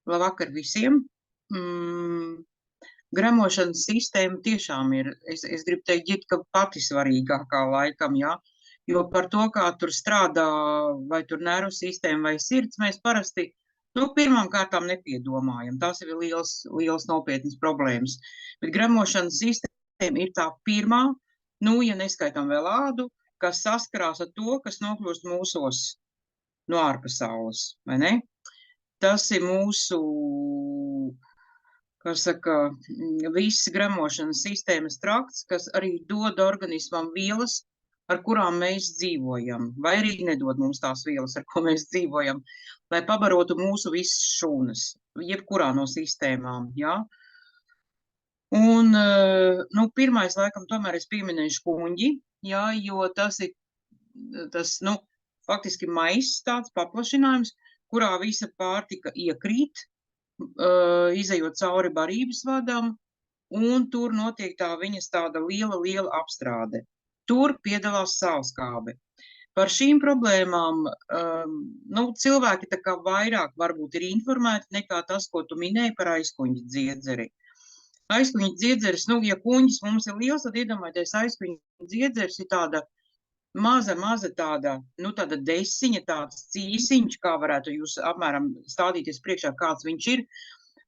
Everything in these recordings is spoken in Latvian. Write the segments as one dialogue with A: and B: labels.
A: Labvakar visiem. Mm, Gremošanas sistēma tiešām ir, es gribu teikt, Ģitka, pati svarīgākā laikam, jā. Jo par to, kā tur strādā, vai tur nervu sistēma vai sirds, mēs parasti, pirmām kārtām nepiedomājam. Tās ir liels nopietnas problēmas. Bet gremošanas sistēma ir tā pirmā, ja neskaitām vēl ādu, kas saskarās ar to, kas nokļūst mūsos no ārpasaules, vai ne? Tas ir mūsu, kā saka, viss gremošanas sistēmas trakts, kas arī dod organismam vielas, ar kurām mēs dzīvojam, vai arī nedod mums tās vielas, ar ko mēs dzīvojam, lai pabarotu mūsu visas šūnas, jebkurā no sistēmām, jā. Un, pirmais, laikam, tomēr es pieminēšu kuņģi, jā, jo tas ir, faktiski maiss tāds paplašinājums, kurā visa pārtika iekrīt, izejot cauri barības vadam, un tur notiek tā viņas tāda liela apstrāde. Tur piedalās sālskābe. Par šīm problēmām, cilvēki tā kā vairāk varbūt ir informēti nekā tas, ko tu minēji par aizkuņģa dziedzeri. Aizkuņģa dziedzeris, ja kuņģis mums ir liels, tad iedomājieties, aizkuņģa dziedzeris ir tāda maza tāda, tāda desiņa, tāds cīsiņš, kā varētu jūs apmēram stādīties priekšā, kāds viņš ir,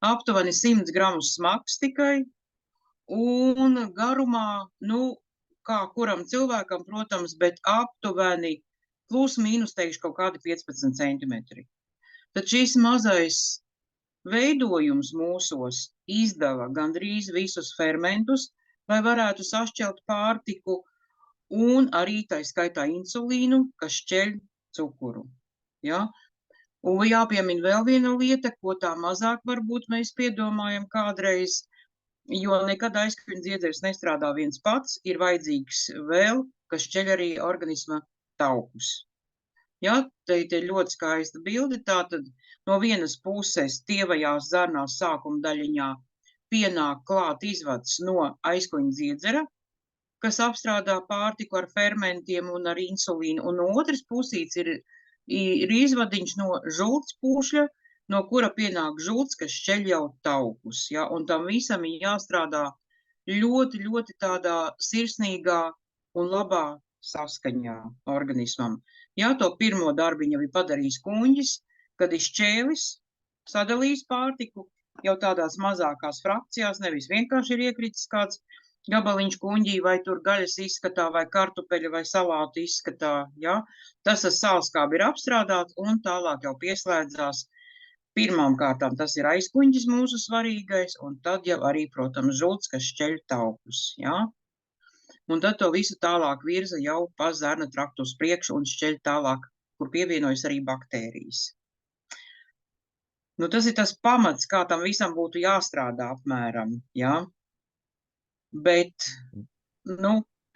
A: aptuveni 100 gramus smags tikai, un garumā, kā kuram cilvēkam, protams, bet aptuveni plus mīnus, teikšu, kaut kādi 15 centimetri. Tad šis mazais veidojums mūsos izdala gandrīz visus fermentus, lai varētu sašķelt pārtiku, un arī tā skaitā insulīnu, kas šķeļ cukuru. Ja? Un jāpiemina vēl viena lieta, ko tā mazāk varbūt mēs piedomājam kādreiz, jo nekad aizkuņģa dziedzeris nestrādā viens pats, ir vajadzīgs vēl, kas šķeļ arī organisma taukus. Ja? Te ir ļoti skaista bilde, tātad no vienas puses tievajās zarnās sākuma daļiņā pienāk klāt izvads no aizkuņģa dziedzera, kas apstrādā pārtiku ar fermentiem un ar insulīnu, un no otras pusītes ir izvadiņš no žults pūšļa, no kura pienāk žults, kas šķeļ jau taukus, ja, un tam visam ir jāstrādā ļoti tādā sirsnīgā un labā saskaņā organismam. Ja, to pirmo darbiņu jau ir padarījis kuņģis, kad ir šķēlis, sadalījis pārtiku, jau tādās mazākās frakcijās, nevis vienkārši ir iekritis kāds gabaliņš kuņģī, vai tur gaļas izskatā, vai kartupeļa, vai salātu izskatā, ja? Tas ar sālskābi ir apstrādāts, un tālāk jau pieslēdzās. Pirmām kārtām tas ir aizkuņģis mūsu svarīgais, un tad jau arī, protams, žults, kas šķeļ taukus, ja? Un tad to visu tālāk virza jau pa zarna traktu uz priekšu un šķeļ tālāk, kur pievienojas arī baktērijas. Tas ir tas pamats, kā tam visam būtu jāstrādā apmēram, ja? Bet,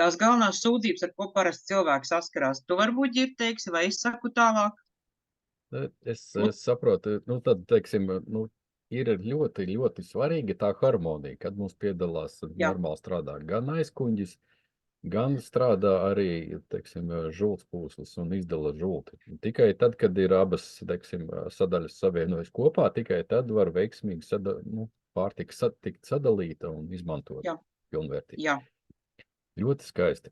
A: tās galvenās sūdzības, ar ko parasti cilvēki saskarās, tu varbūt ir teiksi, vai es saku tālāk?
B: Es saprotu, tad, teiksim, ir ļoti svarīga tā harmonija, kad mums piedalās normāli strādā gan aizkuņģis, gan strādā arī, teiksim, žults pūslis un izdala žulti. Tikai tad, kad ir abas, teiksim, sadaļas savienojas kopā, tikai tad var veiksmīgi pārtika tikt sadalīta un izmantot.
A: Jā.
B: Pilnvērtīgi.
A: Jā.
B: Ļoti skaisti.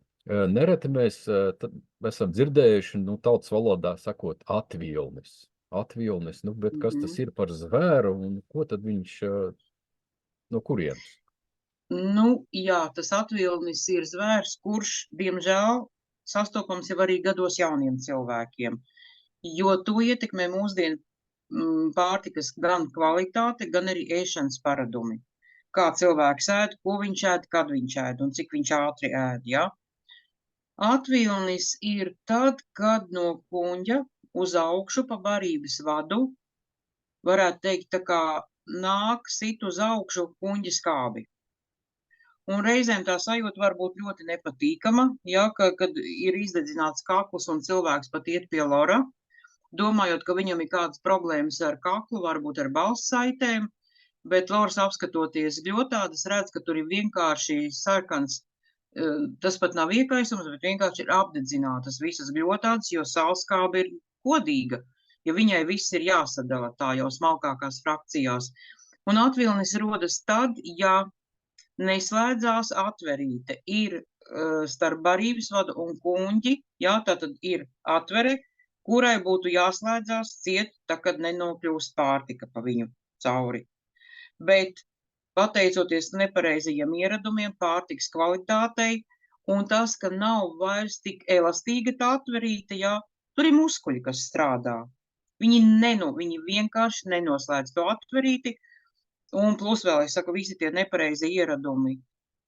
B: Nereti mēs esam dzirdējuši, tautas valodā sakot, atvilnis. Atvilnis, bet kas tas ir par zvēru un ko tad viņš no kurienes?
A: Jā, tas atvilnis ir zvērs, kurš, diemžēl, sastopams jau arī gados jauniem cilvēkiem, jo to ietekmē mūsdienu pārtikas gan kvalitāte, gan arī ēšanas paradumi. Kā cilvēks ēd, ko viņš ēd, kad viņš ēd un cik viņš ātri ēd, ja? Atvilnis ir tad, kad no kuņģa uz augšu pa barības vadu, varētu teikt, tā kā nāk sit uz augšu kuņģa skābi. Un reizēm tā sajūta var būt ļoti nepatīkama, ja, kad ir izdedzināts kakls un cilvēks pat iet pie lora, domājot, ka viņam ir kādas problēmas ar kaklu, varbūt ar balss saitēm, bet lors apskatoties gļotādas redz, ka tur ir vienkārši sarkans, tas pat nav iekaisums, bet vienkārši ir apdedzinātas visas gļotādas, jo sālskābe ir kodīga. ja viņai viss ir jāsadala tā jau smalkākās frakcijās. Un atvilnis rodas tad, ja neslēdzās atverīte, ir starp barības vadu un kuņģi, jā, tātad ir atvere, kurai būtu jāslēdzās ciet, tā kad nenokļūst pārtika pa viņu cauri. Bet pateicoties nepareizajiem ieradumiem, pārtiks kvalitātei, un tas, ka nav vairs tik elastīga tā atverīte, jā, tur ir muskuļi, kas strādā. Viņi vienkārši nenoslēdz to atverīti, un plus vēl, es saku, visi tie nepareizie ieradumi,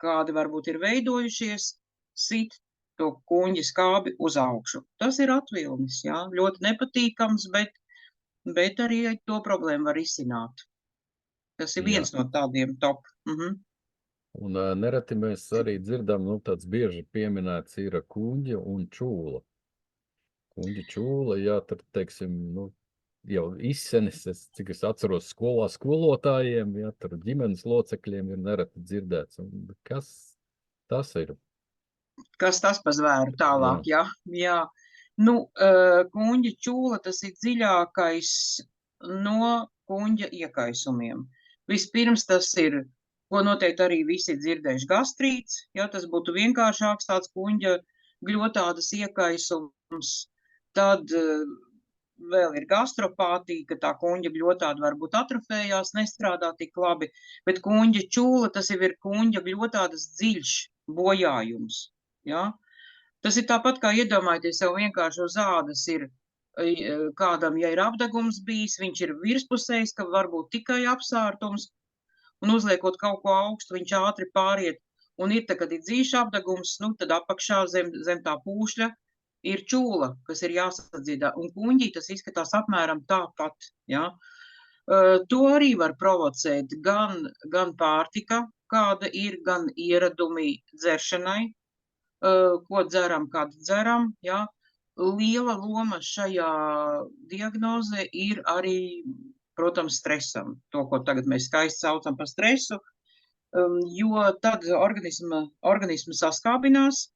A: kādi varbūt ir veidojušies, sit to kuņģi skābi uz augšu. Tas ir atvilnis, jā, ļoti nepatīkams, bet arī to problēmu var izsināt. Tas ir viens no tādiem top.
B: Un nereti mēs arī dzirdam, tāds bieži pieminēts ir kuņģa un čūla. Kuņģa čūla, jā, tur, teiksim, jau izsenis, cik es atceros skolā skolotājiem, jā, tur ģimenes locekļiem ir nereti dzirdēts. Un kas tas ir?
A: Kas tas pa zvēru tālāk, jā. Kuņģa čūla, tas ir dziļākais no kuņģa iekaisumiem. Vispirms tas ir, ko noteikti arī visi dzirdējuši, gastrīts, ja tas būtu vienkāršāks tāds kuņģa gļotādas iekaisums, tad vēl ir gastropātija, ka tā kuņģa gļotāda varbūt atrofējās, nestrādā tik labi, bet kuņģa čūla, tas jau ir kuņģa gļotādas dziļš bojājums, ja. Tas ir tāpat, kā iedomājieties, jau vienkārši uz ādas ir kādam, ja ir apdegums bijis, viņš ir virspusējs, ka varbūt tikai apsārtums, un uzliekot kaut ko augstu, viņš ātri pāriet, un ir tā, kad ir dzīvs apdegums, tad apakšā zem tā pūšļa ir čūla, kas ir jāsadzidā, un kuņģī tas izskatās apmēram tāpat, ja. To arī var provocēt gan pārtika, kāda ir, gan ieradumi dzeršanai, ko dzeram, kādu dzeram, ja. Liela loma šajā diagnozē ir arī, protams, stresam. To, ko tagad mēs skaisti saucam par stresu, jo tad organisma saskābinās,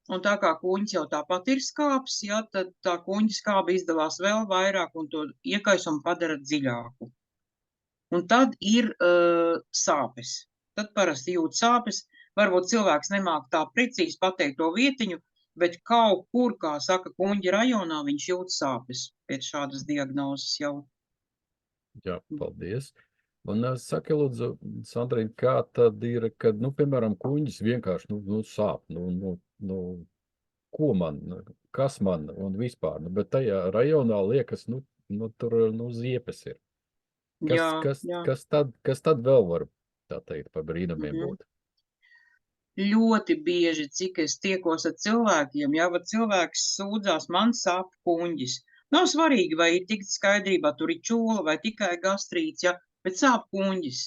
A: un tā kā kuņģis jau tāpat ir skāps, ja, tad tā kuņģa skāba izdalās vēl vairāk un to iekaisumu padara dziļāku. Un tad ir sāpes. Tad parasti jūt sāpes. Varbūt cilvēks nemāk tā precīzi pateikt to vietiņu, bet kaut kur, kā saka, kuņģa rajonā, viņš jūt sāpes pēc šādas diagnozes jau.
B: Jā, paldies. Un saki, lūdzu, Sandrīna, kā tad ir, kad, piemēram, kuņģis vienkārši, sāp, ko man, kas man un vispār, bet tajā rajonā liekas, tur, ziepes ir. Kas tad vēl var, tā teikt, pa brīnumiem būt?
A: Ļoti bieži, cik es tiekos ar cilvēkiem, ja cilvēks sūdzās, man sāp kuņģis. Nav svarīgi, vai ir tikt skaidrībā, tur ir čūla vai tikai gastrīts, ja, bet sāp kuņģis.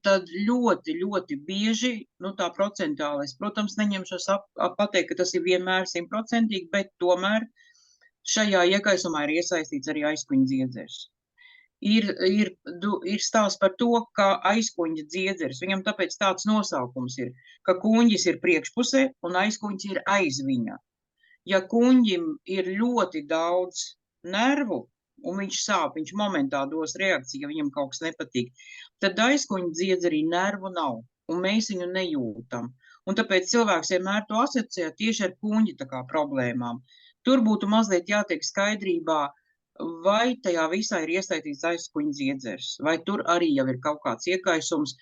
A: Tad ļoti, ļoti bieži, tā procentāli, es, protams, neņemšos pateikt, ka tas ir vienmēr 100%, bet tomēr šajā iekaisumā ir iesaistīts arī aizkuņa dziedzers. Ir stāsts par to, ka aizkuņa dziedzers, viņam tāpēc tāds nosaukums ir, ka kuņģis ir priekšpusē un aizkuņģis ir aiz viņa. Ja kuņģim ir ļoti daudz nervu un viņš sāp, viņš momentā dos reakciju, ja viņam kaut kas nepatīk, tad aizkuņa dziedzerī nervu nav un mēs viņu nejūtam. Un tāpēc cilvēks vienmēr to asociē tieši ar kuņģa tā kā problēmām. Tur būtu mazliet jātiek skaidrībā, vai tajā visā ir iesaistīts aizkuņa dziedzers, vai tur arī jau ir kaut kāds iekaisums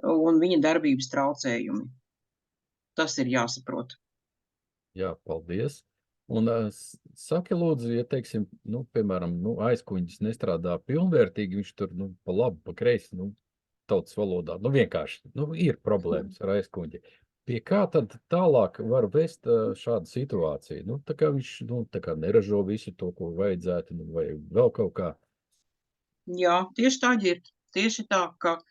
A: un viņa darbības traucējumi. Tas ir jāsaprot.
B: Jā, paldies. Un saki, lūdzu, ja, teiksim, piemēram, aizkuņģis nestrādā pilnvērtīgi, viņš tur, pa labi, pa kreisi, tautas valodā, vienkārši, ir problēmas ar aizkuņģi. Pie kā tad tālāk var vest šādu situāciju? Tā kā viņš tā kā neražo visu to, ko vajadzētu, vai vēl kaut kā?
A: Jā, tieši tā ir. Tieši tā, ka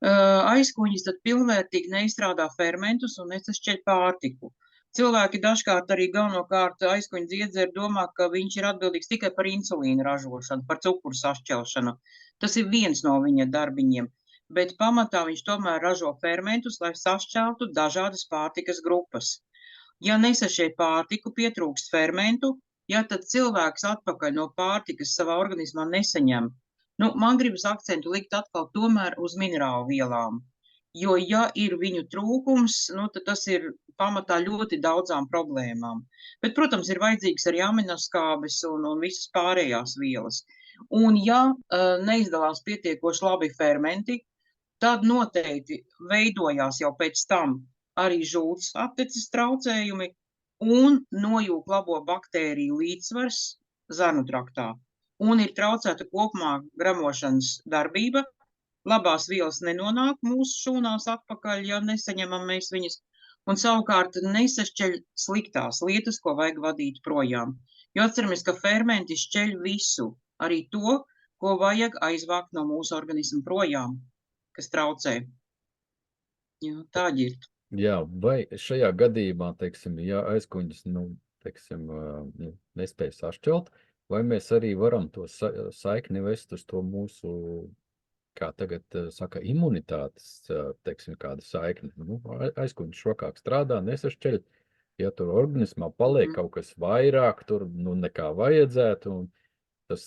A: aizkuņģis tad pilnvērtīgi neizstrādā fermentus un nesašķeļ pārtiku. Cilvēki dažkārt arī galvenokārt aizkuņa dziedzeri domā, ka viņš ir atbildīgs tikai par insulīnu ražošanu, par cukuru sašķelšanu. Tas ir viens no viņa darbiņiem. Bet pamatā viņš tomēr ražo fermentus, lai sašķeltu dažādas pārtikas grupas. Ja nesašķeļ pārtiku, pietrūkst fermentu, ja tad cilvēks atpakaļ no pārtikas savā organismā nesaņem. Nu, man gribas akcentu likt atkal tomēr uz minerālu vielām, jo ja ir viņu trūkums, nu, tad tas ir pamatā ļoti daudzām problēmām. Bet, protams, ir vajadzīgs arī aminoskābes un visas pārējās vielas. Un ja neizdalās pietiekoši labi fermenti, tad noteikti veidojās jau pēc tam arī žults apteces traucējumi un nojūk labo baktēriju līdzsvars zarnu traktā. Un ir traucēta kopumā gramošanas darbība, labās vielas nenonāk mūsu šūnās atpakaļ, ja nesaņemam mēs viņas, un savukārt nesašķeļ sliktās lietas, ko vajag vadīt projām. Jo atceramies, ka fermenti šķeļ visu, arī to, ko vajag aizvākt no mūsu organisma projām, kas traucē. Jā, tā ģirt.
B: Jā, vai šajā gadījumā, teiksim, ja aizkuņģis, teiksim, nespēj sašķelt, vai mēs arī varam to saikni vest uz to mūsu, kā tagad saka, imunitātes, teiksim, kāda saikne. Aizkuņģis švakāk strādā, nesašķeļ, ja tur organismā paliek kaut kas vairāk, tur nekā vajadzētu, un tas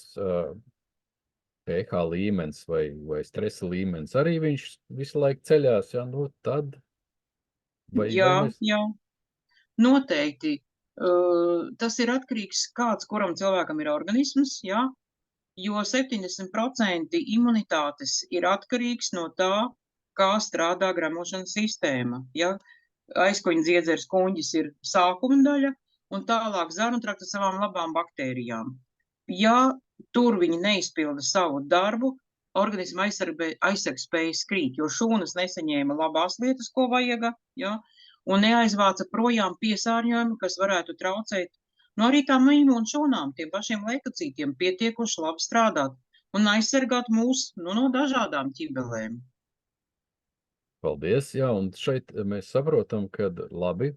B: pH līmenis vai stresa līmenis arī viņš visu laiku ceļās, ja, tad...
A: Jā, noteikti. Tas ir atkarīgs, kāds kuram cilvēkam ir organisms, jā, jo 70% imunitātes ir atkarīgs no tā, kā strādā gramošanas sistēma. Ja? Aizkuņa dziedzers kuņģis ir sākuma daļa, un tālāk zarnu trakta savām labām baktērijām. Ja tur viņi neizpilda savu darbu, organisma aizsargspējas krīt, jo šūnas nesaņēma labās lietas, ko vajaga, ja, un neaizvāca projām piesārņojumu, kas varētu traucēt arī tām imūnu šūnām, tiem pašiem leukocītiem pietiekoši labi strādāt un aizsargāt mūs no dažādām ķibelēm.
B: Paldies, jā, un šeit mēs saprotam, ka labi,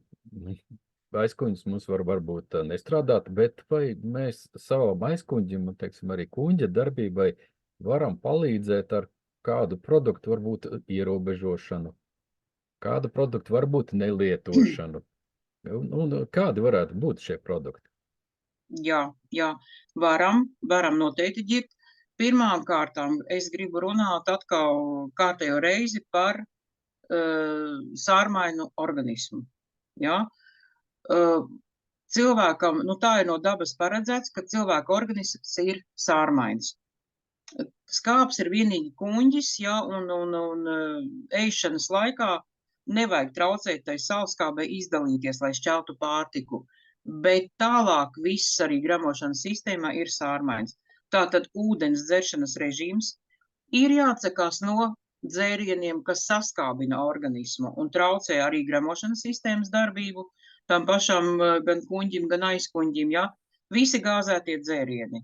B: aizkuņģis mums varbūt nestrādāt, bet vai mēs savam aizkuņģim, teiksim, arī kuņģa darbībai varam palīdzēt ar kādu produktu, varbūt ierobežošanu, kādu produktu varbūt nelietošanu. Un kādi varētu būt šie produkti?
A: Jā, varam noteikti ģirt. Pirmām kārtām es gribu runāt atkal kārtējo reizi par sārmainu organismu. Ja? Cilvēkam, tā ir no dabas paredzēts, ka cilvēka organisms ir sārmains. Skāps ir vienīgi kuņģis, ja, un ēšanas laikā nevajag traucēt tai salskābai izdalīties, lai šķeltu pārtiku. Bet tālāk viss arī gramošanas sistēmā ir sārmains. Tātad ūdens dzeršanas režīms ir jāatsakās no dzērieniem, kas saskābina organismu un traucē arī gramošanas sistēmas darbību, tam pašam gan kuņģim, gan aizkuņģim, ja, visi gāzētie dzērieni.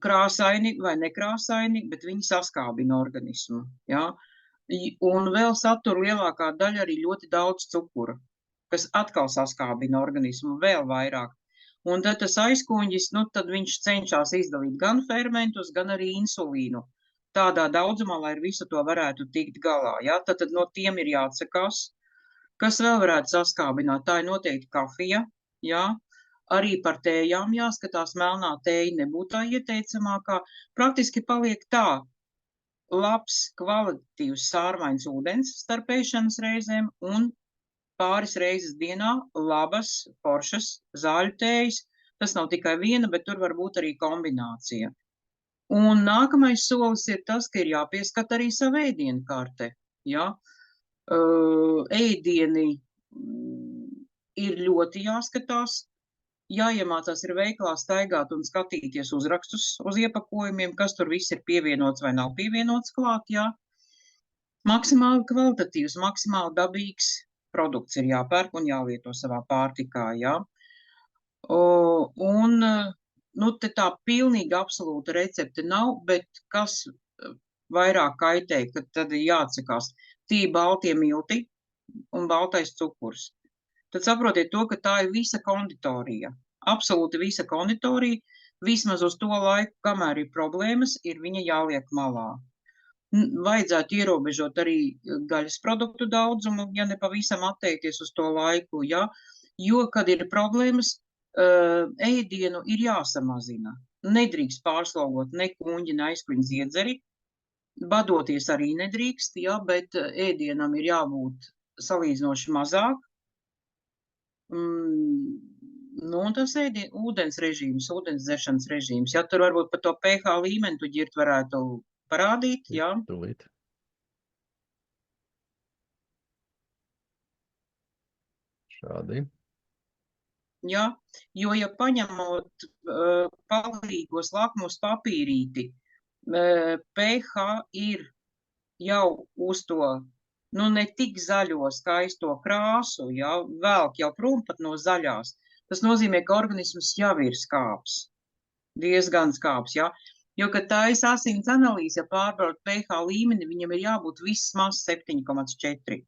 A: Krāsaini vai nekrāsaini, bet viņi saskābina organismu, ja. Un vēl satur lielākā daļa arī ļoti daudz cukura, kas atkal saskābina organismu vēl vairāk. Un tad tas aizkuņģis, tad viņš cenšas izdalīt gan fermentus, gan arī insulīnu. Tādā daudzumā, lai ar visu to varētu tikt galā. Ja? Tad no tiem ir jāatsakās. Kas vēl varētu saskābināt? Tā ir noteikti kafija. Ja? Arī par tējām jāskatās, melnā tēja nebūtu tā ieteicamākā. Praktiski paliek tā labs, kvalitatīvs sārmains ūdens starp ēšanas reizēm un pāris reizes dienā labas, foršas zāļu tējas. Tas nav tikai viena, bet tur var būt arī kombinācija. Un nākamais solis ir tas, ka ir jāpieskat arī savu ēdienu kārte. Ja? Ēdieni ir ļoti jāskatās, jāiemācās ir veiklā staigāt un skatīties uzrakstus uz iepakojumiem, kas tur viss ir pievienots vai nav pievienots klāt. Ja? Maksimāli kvalitatīvs, maksimāli dabīgs produkts ir jāpērk un jālieto savā pārtikā. Ja? Te tā pilnīgi absolūta recepte nav, bet kas vairāk kaitē, kad tad ir jāatsakās tī baltie milti un baltais cukurs. Tad saprotiet to, ka tā ir visa konditorija, absolūti visa konditorija, vismaz uz to laiku, kamēr ir problēmas, ir viņa jāliek malā. Vajadzētu ierobežot arī gaļas produktu daudzumu, ja ne pavisam atteikties uz to laiku, ja? Jo, kad ir problēmas, ēdienu ir jāsamazina. Nedrīkst pārslogot ne kuņģi, ne aizkuņu dziedzeri. Badoties arī nedrīkst, ja, bet ēdienam ir jābūt salīdzinoši mazāk. Nu, un tas ūdens režīms, ūdens dzeršanas režīms. Ja, tur varbūt par to pH līmeni tu ģirt varētu parādīt, jā.
B: Tūlīt. Šādi.
A: Jā, jo, ja paņemot palīgos lakmus papīrīti, pH ir jau uz to, nu, ne tik zaļo skaisto krāsu, jā, velk jau prom pat no zaļās. Tas nozīmē, ka organisms jau ir skāps, diezgan skāps, jā. Jo, kad taisa asins analīze, ja pārbaud pH līmeni, viņam ir jābūt vismaz 7,4.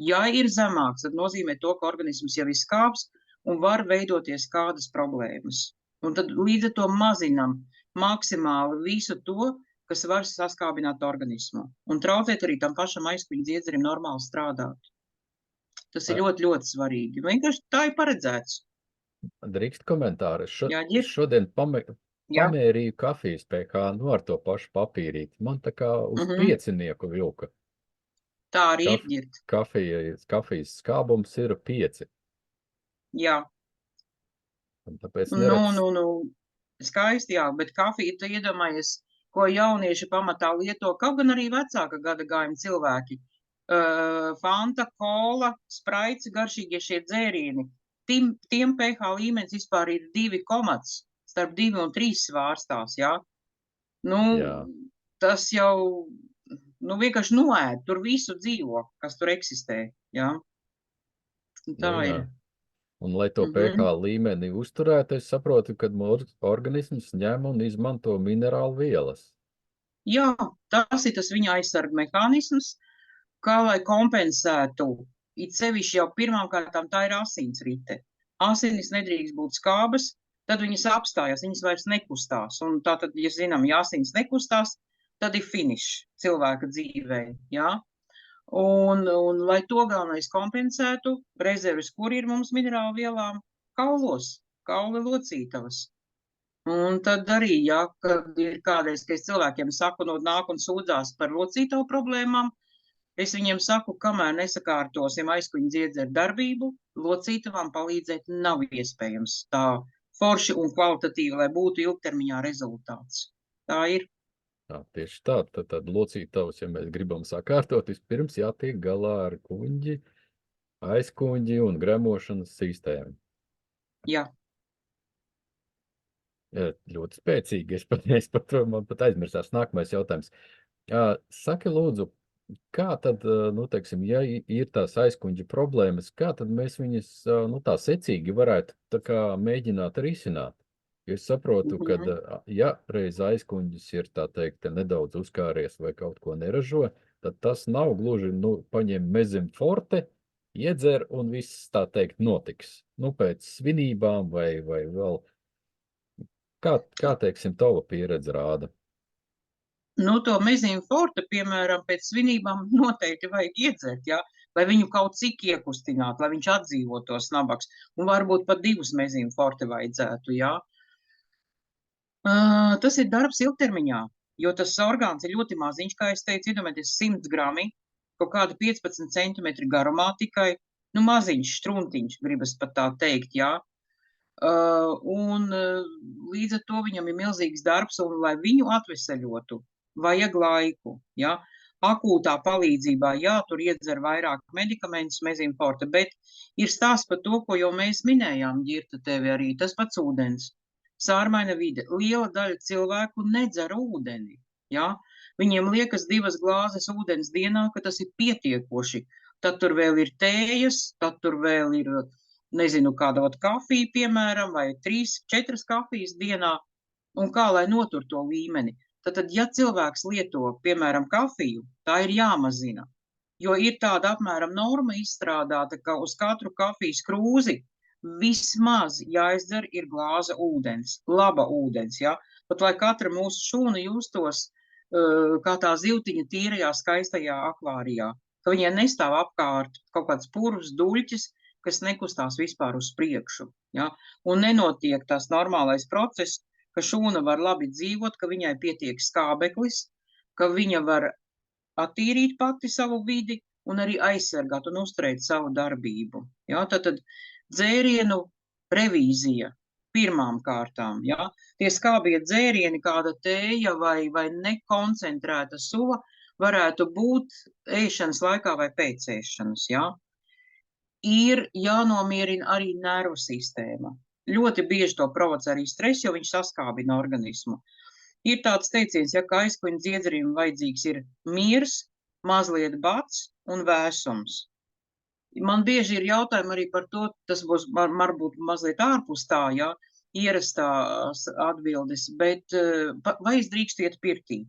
A: Ja ir zemāks, tad nozīmē to, ka organisms jau ir skāps un var veidoties kādas problēmas. Un tad līdz ar to mazinam maksimāli visu to, kas var saskābināt organismu. Un traucēt arī tam pašam aizkuņu dziedzerim normāli strādāt. Tas ir ļoti, ļoti svarīgi. Vienkārši tā ir paredzēts.
B: Drīkst komentāri.
A: Jā, ģir.
B: Šodien pamērīju kafijas pH, nu ar to pašu papīrīti. Man tā kā uz 5 vilka.
A: Tā arī ir ģirt.
B: Kafijas skābums ir 5.
A: Jā.
B: Un tāpēc neredz...
A: Nu, skaisti, jā, bet kafija, tu iedomājies, ko jaunieši pamatā lieto, kaut gan arī vecāka gada gājuma cilvēki. Fanta, kola, spraits, garšīgie šie dzērieni. Tiem pH līmenis vispār ir 2 komats, starp 2 un 3 svārstās, jā. Nu, jā. Tas jau, nu, vienkārši noēd, tur visu dzīvo, kas tur eksistē, jā. Tā ir.
B: Un, lai to pH līmeni uzturētu, es saprotu, ka organisms ņem un izmanto minerālu vielas.
A: Jā, tas ir tas viņa aizsarga mehānisms, kā lai kompensētu, it sevišķi jau pirmām kārtām tā ir asins rite. Asinis nedrīkst būt skābas, tad viņas apstājas, viņas vairs nekustās. Un tātad, ja zinām, ja asins nekustās, tad ir finišs cilvēka dzīvē, jā. Un lai to galvenais kompensētu, rezerves, kur ir mums minerālu vielām, kaulos, kauli locītavas. Un tad arī, ja, kad ir kādreiz, ka es cilvēkiem saku, no nāk un sūdzās par locītavu problēmām, es viņiem saku, kamēr nesakārtosim aizkuņu dziedzeru darbību, locītavām palīdzēt nav iespējams tā forši un kvalitatīvi, lai būtu ilgtermiņā rezultāts. Tā ir.
B: Jā, tieši tā, tad locītavas, ja mēs gribam sakārtot, vispirms jātiek galā ar kuņģi, aizkuņģi un gremošanas sistēmu.
A: Jā.
B: Jā, ļoti spēcīgi, man pat aizmirsās nākamais jautājums. Saki lūdzu, kā tad, nu, teiksim, ja ir tās aizkuņģa problēmas, kā tad mēs viņas, nu, tā secīgi varētu tā kā mēģināt risināt? Es saprotu, ka, ja reiz aizkuņģis ir, tā teikt, nedaudz uzkāries vai kaut ko neražo, tad tas nav gluži, nu, paņem mezim forte, iedzer un viss, tā teikt, notiks. Nu, pēc svinībām vai vēl. Kā teiksim, tava pieredze rāda?
A: Nu, to mezīmu forte, piemēram, pēc svinībām noteikti vajag iedzert, jā, lai viņu kaut cik iekustināt, lai viņš atdzīvotos nabaks. Un varbūt pat 2 mezīmu forte vajadzētu, jā. Tas ir darbs ilgtermiņā, jo tas orgāns ir ļoti maziņš, kā es teicu, iedomājieties 100 grami, kaut kāda 15 centimetri garumā tikai, nu maziņš, štruntiņš, gribas pat tā teikt, jā. Un līdz ar to viņam ir milzīgs darbs, un lai viņu atveseļotu, vajag laiku, jā. Akūtā palīdzībā, jā, tur iedzer vairāk medikamentus, mezīmu forte, bet ir stāsts par to, ko jau mēs minējām, Ģirta, tevi arī, tas pats ūdens. Sārmaina vide. Liela daļa cilvēku nedzer ūdeni, jā. Viņiem liekas 2 glāzes ūdens dienā, ka tas ir pietiekoši. Tad tur vēl ir tējas, tad tur vēl ir, nezinu, kāda kafija, piemēram, vai 3-4 kafijas dienā, un kā lai notur to līmeni. Tad, ja cilvēks lieto, piemēram, kafiju, tā ir jāmazina, jo ir tāda apmēram norma izstrādāta, ka uz katru kafijas krūzi vismaz jāizdzer ir glāze ūdens, laba ūdens, ja? Pat lai katra mūsu šūna justos kā tā zivtiņa tīrajā, skaistajā akvārijā, ka viņai nestāv apkārt kaut kāds purvs, duļķis, kas nekustās vispār uz priekšu, ja? Un nenotiek tās normālais process, ka šūna var labi dzīvot, ka viņai pietiek skābeklis, ka viņa var attīrīt pati savu vidi un arī aizsargāt un uzturēt savu darbību. Ja? Tad dzērienu revīzija pirmām kārtām, ja? Tie skābie dzērieni, kāda tēja vai nekoncentrēta suva, varētu būt ēšanas laikā vai pēc ēšanas, ja? Ir jānomierina arī nervu sistēma. Ļoti bieži to provocē arī stress, jo viņš saskābina organismu. Ir tāds teiciens, ja, ka aizkuņa dziedzerim vajadzīgs ir miers, mazliet bats un vēsums. Man bieži ir jautājumi arī par to, tas būs varbūt mazliet ārpus tā, ja, ierastās atbildes, bet vai es drīkstu iet pirtī?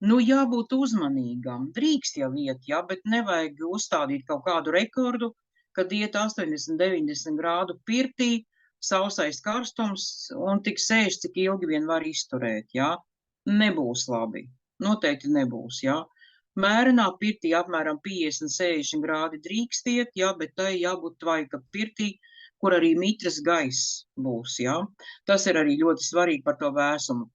A: Nu, jābūt uzmanīgam. Drīkst jau iet, ja, bet nevajag uzstādīt kaut kādu rekordu, kad iet 80-90 grādu pirtī, sausais karstums un tik sēž, cik ilgi vien var izturēt, ja. Nebūs labi. Noteikti nebūs, ja. Mērenā pirtī apmēram 50-60 grādi drīkst iet, ja, bet tai jābūt tvaika pirtī, kur arī mitras gaiss būs, ja. Tas ir arī ļoti svarīgi par to vēsumu.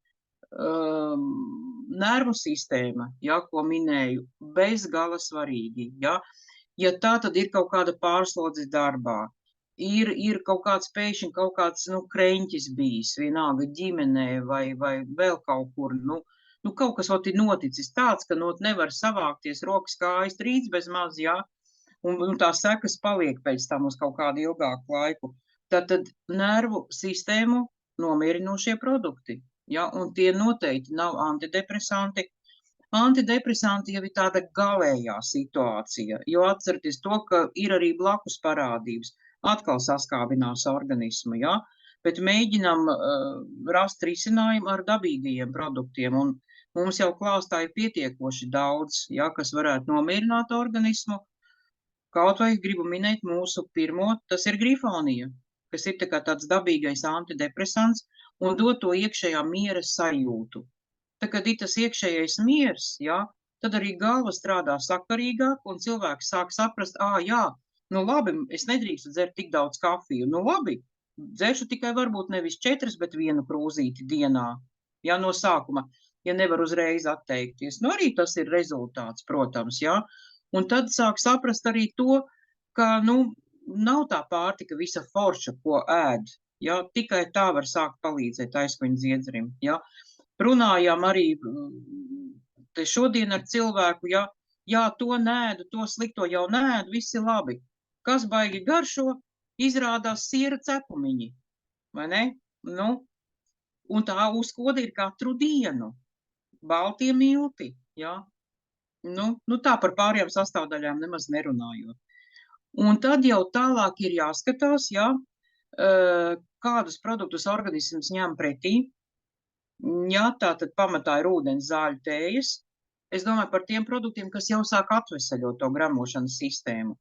A: Nervu sistēma, ja, ko minēju, bez gala svarīgi, ja. Ja tā, tad ir kaut kāda pārslodze darbā, ir kaut kāds pēkšņi kaut kāds, kreņķis bijis, vienalga ģimenē vai vēl kaut kur, kaut kas ot ir noticis tāds, ka nevar savākties rokas kājas trīc bez maz, ja, un tās sekas paliek pēc tam uz kaut kādu ilgāku laiku. Tad nervu sistēmu nomierinošie produkti. Ja, un tie noteikti nav antidepresanti. Antidepresanti jau ir tāda galējā situācija, jo atcerieties to, ka ir arī blakus parādības. Atkal saskābinās organismu, ja, bet mēģinam rast risinājumu ar dabīgajiem produktiem, un mums jau klāstā ir pietiekoši daudz, ja, kas varētu nomierināt organismu. Kaut vai gribu minēt mūsu pirmo, tas ir grifonija, kas ir tāds dabīgais antidepresants, un dod to iekšējā miera sajūtu. Tad, kad ir tas iekšējais miers, ja, tad arī galva strādā sakarīgāk, un cilvēks sāk saprast, jā, labi, es nedrīkstu dzert tik daudz kafiju. Labi, dzeršu tikai varbūt nevis 4, bet 1 krūzīti dienā, ja, no sākuma, ja nevar uzreiz atteikties. Arī tas ir rezultāts, protams, ja. Un tad sāk saprast arī to, ka, nav tā pārtika visa forša, ko ēd. Ja, tikai tā var sākt palīdzēt aizkuņa dziedzerim. Ja. Runājām arī te šodien ar cilvēku, ja, to nēdu, to slikto jau nēdu, viss ir labi. Kas baigi garšo, izrādās siera cepumiņi, vai ne? Un tā uzkoda ir katru dienu. Baltie milti, ja. Tā par pārējām sastāvdaļām nemaz nerunājot. Un tad jau tālāk ir jāskatās, ja, kādus produktus organisms ņem pretī. Ja, tātad pamatā ir ūdens, zāļu, tējas. Es domāju par tiem produktiem, kas jau sāk atvesaļot to gramošanas sistēmu.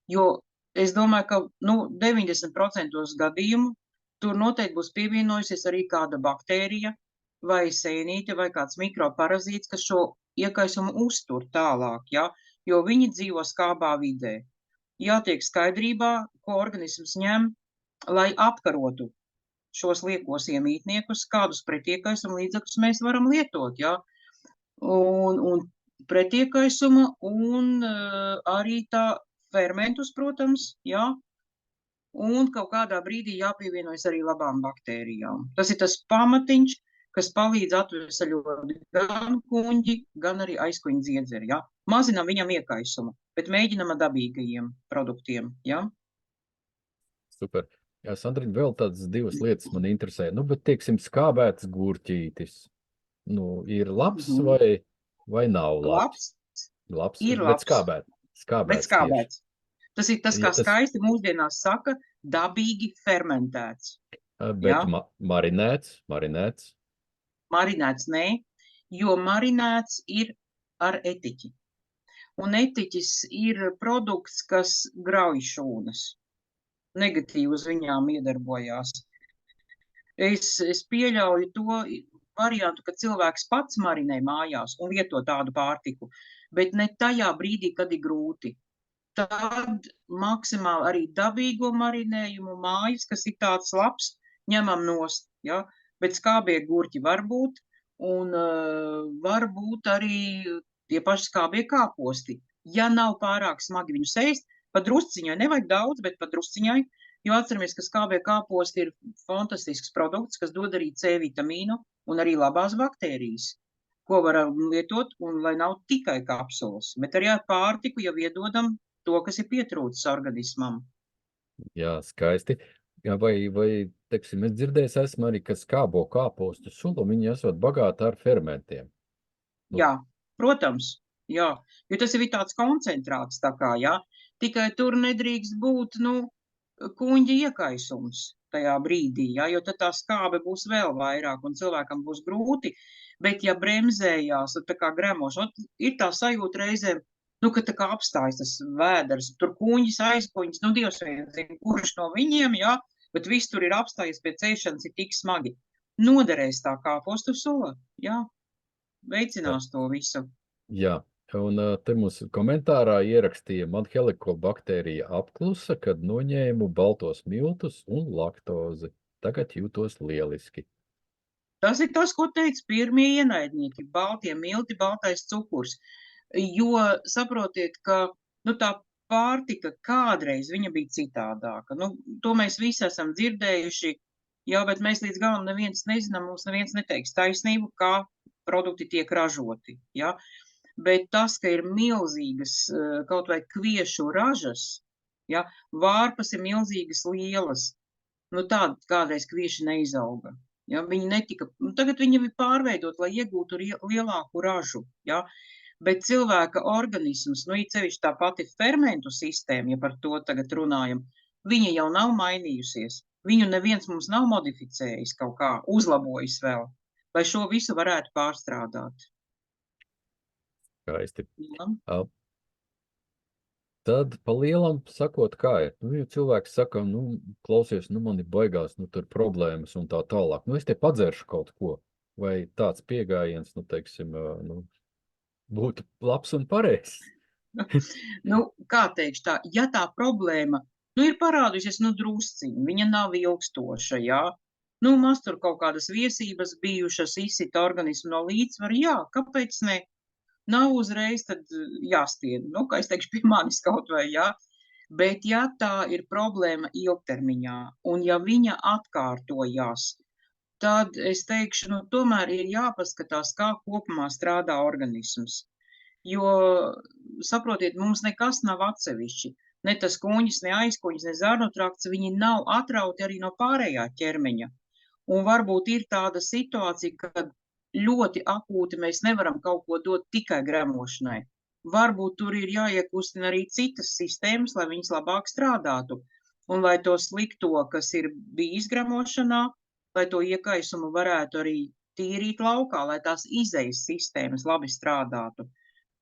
A: Jo es domāju, ka 90% gadījumu tur noteikti būs pievienojusies arī kāda baktērija vai sēnīte vai kāds mikroparazīts, kas šo iekaisumu uztur tālāk, ja, jo viņi dzīvo skābā vidē. Jātiek skaidrībā, ko organisms ņem, lai apkarotu šos liekos iemītniekus, kādus pretiekaisuma līdzekļus mēs varam lietot, ja? Un pretiekaisuma un arī tā fermentus, protams, ja? Un kaut kādā brīdī jāpievienojas arī labām baktērijām. Tas ir tas pamatiņš, kas palīdz atvesaļot gan kuņģi, gan arī aizkuņa dziedzeri, ja? Mazinam viņam iekaisumu, bet mēģinam ar dabīgajiem produktiem, ja?
B: Super. Jā, Sandriņa, vēl tādas 2 lietas man interesē. Bet, teiksim, skābēts gurķītis. Ir labs vai nav labs? Labs.
A: Ir
B: labs.
A: Bet skābēts. Tas ir tas, kā skaisti mūsdienās saka, dabīgi fermentēts.
B: Bet marinēts?
A: Marinēts nē, jo marinēts ir ar etiķi. Un etiķis ir produkts, kas grauj šūnas. Negatīvi uz viņām iedarbojās. Es pieļauju to variantu, ka cilvēks pats marinē mājās un lieto tādu pārtiku, bet ne tajā brīdī, kad ir grūti. tad maksimāli arī dabīgo marinējumu mājas, kas ir tāds labs, ņemam nost, ja? Bet skābie gurķi var būt, un var būt arī tie paši skābie kāposti. Ja nav pārāk smagi viņus ēst, pa drusciņai, nevajag daudz, bet pa drusciņai, jo atceramies, ka skābie kāposti ir fantastisks produkts, kas dod arī C vitamīnu un arī labās baktērijas, ko varam lietot, un lai nav tikai kapsulas, bet arī ar pārtiku jau iedodam to, kas ir pietrūcis organismam.
B: Jā, skaisti. Jā, vai teiksim, es dzirdējis esmu arī, ka skābo kāpostu sulu, viņi esot bagāti ar fermentiem.
A: Jā, protams, jā, jo tas ir tāds koncentrāts tā kā, jā, tikai tur nedrīkst būt, kuņģa iekaisums tajā brīdī, jā, jo tad tā skābe būs vēl vairāk un cilvēkam būs grūti, bet ja bremzējās, tā kā gremošana, ir tā sajūta reizēm, ka tā kā apstājas tas vēders, tur kuņģis, aizkuņģis, Dievs vien zina, kurš no viņiem, jā, bet viss tur ir apstājies pēc ēšanas ir tik smagi. Noderēs tā kāpostu sula, jā, veicinās to visu.
B: Jā, un te mums komentārā ierakstīja, man helikobakterija apklusa, kad noņēmu baltos miltus un laktozi. Tagad jūtos lieliski.
A: Tas ir tas, ko teica pirmie ienaidnieki, baltie milti, baltais cukurs. Jo saprotiet, ka tā pārtika kādreiz viņa bija citādāka. To mēs visi esam dzirdējuši, jā, bet mēs līdz galam neviens nezinām, mums neviens neteiks taisnību, kā produkti tiek ražoti. Ja? Bet tas, ka ir milzīgas kaut vai kviešu ražas, ja? Vārpas ir milzīgas lielas, tāda kādreiz kvieši neizauga. Ja? Viņi netika, tagad viņi ir pārveidot, lai iegūtu lielāku ražu. Ja? Bet cilvēka organisms, it sevišķi tā pati fermentu sistēma, ja par to tagad runājam, viņa jau nav mainījusies. Viņu neviens mums nav modificējis kaut kā, uzlabojis vēl, lai šo visu varētu pārstrādāt.
B: Skaisti.
A: Ja.
B: Tad pa lielam sakot, kā ir? Ja cilvēks saka, klausies, man ir baigās, tur problēmas un tā tālāk. Es te padzeršu kaut ko. Vai tāds pieejams, teiksim, būtu labs un pareizs?
A: Kā teikšu tā, ja tā problēma, ir parādījusies, drusciņi, viņa nav ilgstoša, jā. Maz tur kaut kādas viesības bijušas, izsita organismu no līdzsvaru, jā, kāpēc ne? Nav uzreiz tad jāstien, kā es teikšu pie manis kaut vai, jā. Bet ja tā ir problēma ilgtermiņā, un ja viņa atkārtojās, tad es teikšu, tomēr ir jāpaskatās, kā kopumā strādā organisms. Jo, saprotiet, mums nekas nav atsevišķi. Ne tas kuņģis, ne aizkuņģis, ne zarnotrakts, viņi nav atrauti arī no pārējā ķermeņa. Un varbūt ir tāda situācija, kad ļoti akūti mēs nevaram kaut ko dot tikai gremošanai. Varbūt tur ir jāiekustina arī citas sistēmas, lai viņas labāk strādātu. Un lai to slikto, kas ir bijis gremošanā, lai to iekaisumu varētu arī tīrīt laukā, lai tās izejas sistēmas labi strādātu.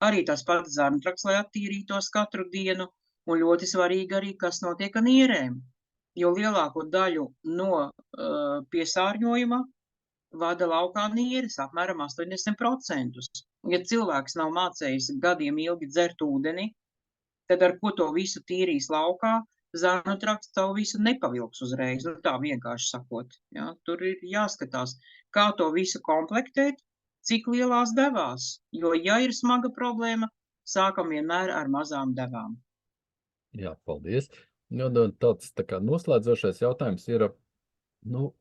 A: Arī tās pats zarnotrakts, lai attīrītos katru dienu, un ļoti svarīgi arī, kas notiek ar nierēm. Jo lielāko daļu no piesārņojuma vada laukā nieres, apmēram 80%. Ja cilvēks nav mācējis gadiem ilgi dzert ūdeni, tad ar ko to visu tīrīs laukā, zarnotrakts to visu nepavilks uzreiz, tā vienkārši sakot. Ja? Tur ir jāskatās, kā to visu komplektēt, cik lielās devās. Jo, ja ir smaga problēma, sākam vienmēr ar mazām devām.
B: Jā, paldies. Tāds tā kā noslēdzošais jautājums ir,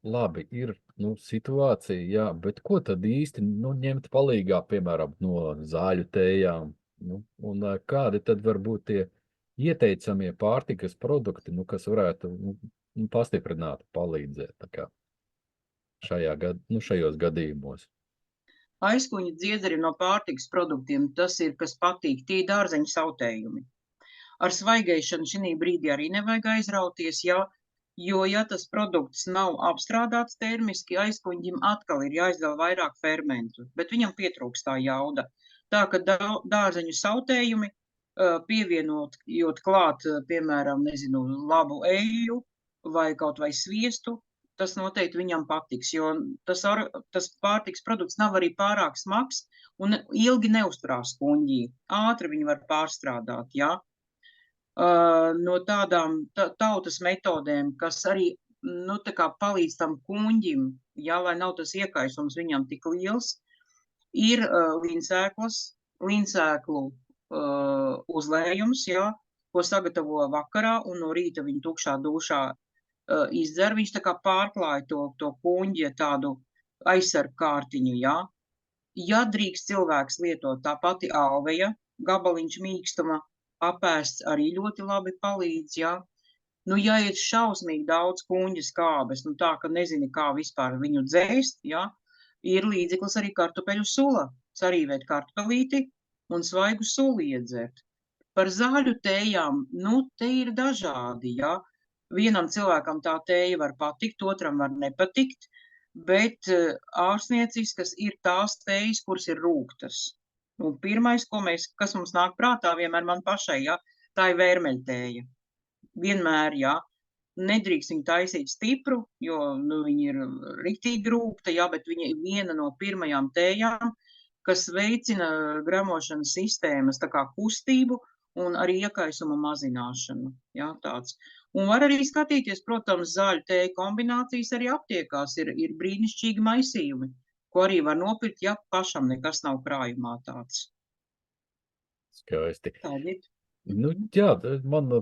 B: labi, ir situācija, jā, bet ko tad īsti ņemt palīgā, piemēram, no zāļu tējām? Un kādi tad var būt tie ieteicamie pārtikas produkti, kas varētu pastiprināt, palīdzēt tā kā šajos gadījumos?
A: Aizkuņa dziedzeri no pārtikas produktiem, tas ir, kas patīk, tie dārzeņu sautējumi. Ar svaigēšanu šī brīdī arī nevajag aizrauties, jo, ja tas produkts nav apstrādāts termiski, aizkuņģim atkal ir jāizdala vairāk fermentu, bet viņam pietrūkst tā jauda. Tā, ka dārzeņu sautējumi pievienot klāt, piemēram, labu eļļu vai kaut vai sviestu, tas noteikti viņam patiks, jo tas pārtiks produkts nav arī pārāk smags un ilgi neuzturās kuņģī. Ātri viņi var pārstrādāt, jā. no tādām tautas metodēm, kas arī, nu, tā kā palīdz tam kuņģim, jā, lai nav tas iekaisums viņam tik liels, ir līnsēklu uzlējums, jā, ko sagatavo vakarā un no rīta viņa tukšā dušā izdzer. Viņš tā kā pārklāja to kuņģi tādu aizsargu kārtiņu, jā. Ja drīkst cilvēks lietot tā pati alveja, gabaliņš mīkstuma apēsts arī ļoti labi palīdz, jā. Nu, ja ir šausmīgi daudz kuņģa skābes, nu tā, ka nezini, kā vispār viņu dzēst, jā, ir līdzeklis arī kartupeļu sula. Sarīvēt kartupelīti un svaigu suli iedzert. Par zāļu tējām, nu, te ir dažādi, jā. Vienam cilvēkam tā tēja var patikt, otram var nepatikt, bet ārstnieciskas ir tās tējas, kuras ir rūgtas. Un pirmais, kas mums nāk prātā, vienmēr man pašai, jā, tā ir vērmeļtēja. Vienmēr, jā. Nedrīkst viņu taisīt stipru, jo, nu, viņa ir riktīgi rūgta, jā, bet viņa ir viena no pirmajām tējām, kas veicina gremošanas sistēmas tā kā kustību un arī iekaisuma mazināšanu, jā, tāds. Un var arī skatīties, protams, zāļu tēju kombinācijas arī aptiekās, ir brīnišķīgi maisījumi, ko arī var nopirkt, ja pašam nekas nav krājumā tāds.
B: Skaisti.
A: Tādiet.
B: Nu, jā, man,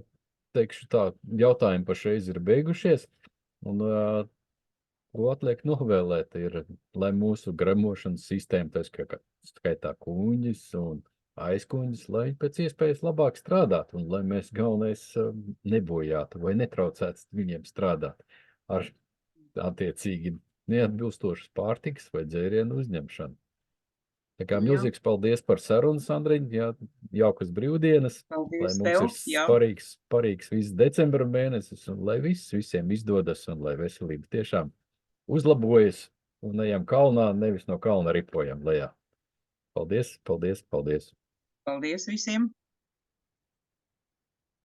B: teikšu tā, jautājumi pašreiz ir beigušies, un ko atliek novēlēt ir, lai mūsu gremošanas sistēma, tā skaitā kuņģis un aizkuņģis, lai pēc iespējas labāk strādātu, un lai mēs galvenais nebojātu vai netraucētu viņiem strādāt ar attiecīgi neatbilstošas pārtikas vai dzērienu uzņemšanu. Tā kā milzīgs paldies par sarunu, Sandriņ, jā, jaukas brīvdienas,
A: Paldies
B: lai mums
A: tev,
B: ir sparīgs viss decembra mēnesis, un lai visiem izdodas, un lai veselība tiešām uzlabojas, un ejam kalnā, nevis no kalna ripojam lejā. Paldies, paldies, paldies.
A: Paldies visiem!